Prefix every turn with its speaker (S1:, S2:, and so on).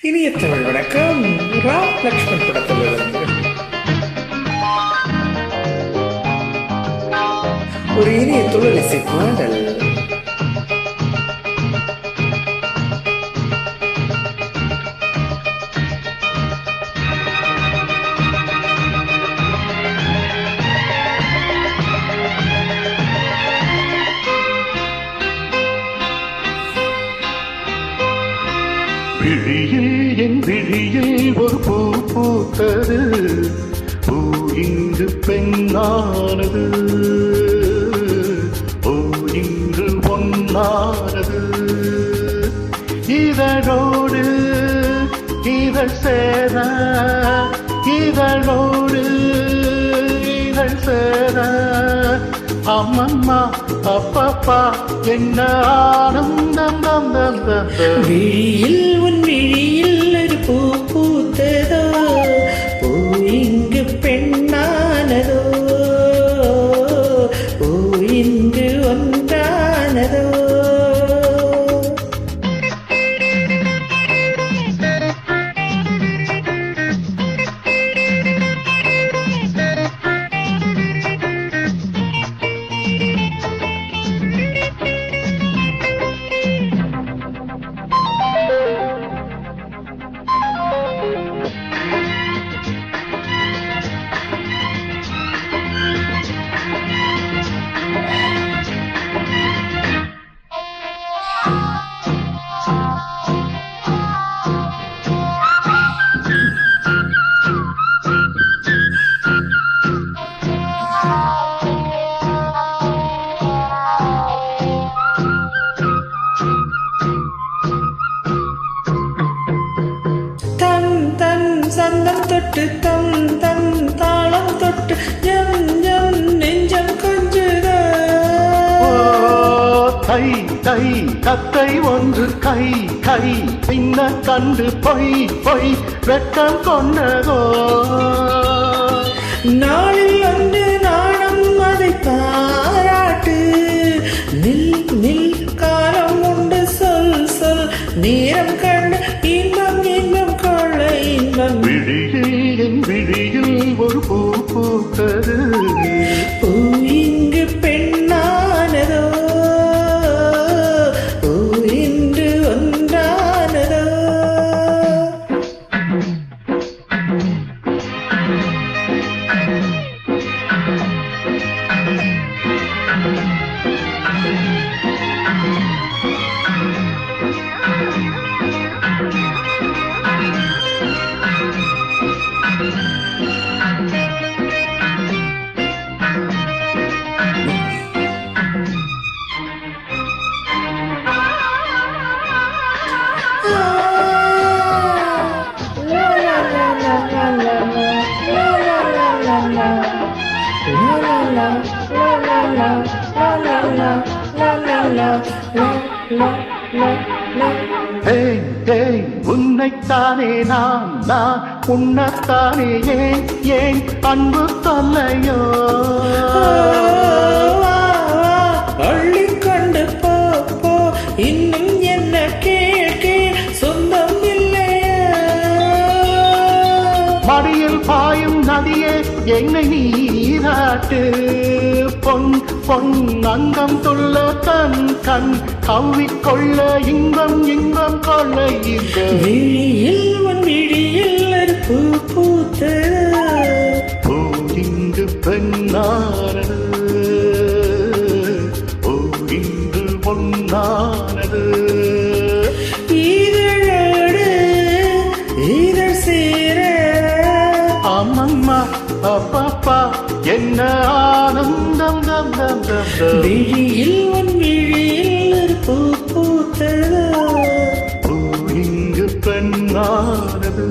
S1: இனிய தமிழ் வணக்கம். ராம் லக்ஷ்மண் படத்திலிருந்து ஒரு இனிய துளலிசை பாடல்.
S2: விழியில் என் விழியில் ஒரு பூ பூத்தது, பூ இங்கு பெண்ணானது, பூ இங்கு ஒன்னானது. இதழோடு இதழ் சேர, இதழோடு இதழ் சேர, அம்மம்மா அப்பப்பா என்ன ஆனந்தம் தம் தம் தம்.
S1: விழியில் உன் விழியில் ஒரு பூ பூத்ததோ, பூ இங்கு பெண்ணானதோ, பூ இங்கு ஒன்றானதோ. சந்தம் தொட்டு தம் தம் தாளம் தொட்டு ஜம் ஜம் நெஞ்சம் கொஞ்சுதோ.
S2: தை தை கத்தை ஒன்று கை கை பின்ன கண்டு பொய் பொய் வெட்கம் கொண்டதோ.
S1: நாளில் வந்து நாணம் அதை பாராட்டு, நில் நில் காலம் உண்டு சொல் சொல், நேரம் கண்டு இன்பம் இன்பம் கொள்ள இன்பம்.
S2: விழியில் என் விழியில் ஒரு பூ பூத்தது,
S1: பூ இங்கு பெண்ணானதோ, பூ இன்று ஒன்றானதோ.
S2: உன்னைத்தானே நான் உன்னத்தானே ஏன் ஏன் அன்பு தொல்லையோ.
S1: அள்ளிக்கொண்டு போ போ, இன்னும் என்ன கேட்கே சொந்தம் இல்லையா.
S2: மடியில் பாயும் நதியே என்னை நீராட்டு, பொன் பொன் அங்கம் துள்ள தன் கண் கவ்விக்கொள்ள இன்பம் இன்பம் கொள்ள.
S1: விழியில் உன் விழியில் ஒரு பூ பூத்ததோ,
S2: பூ இங்கு பெண்ணானது, பூ இங்கு பொன்னானது.
S1: இதழோடு இதழ் சேர,
S2: அம்மம்மா அப்பப்பா என்ன ஆனந்தம் தம் தம் தம் தம்.
S1: விழியில் உன் விழியில் ஒரு பூ பூத்ததோ,
S2: பூ இங்கு பெண்ணானது.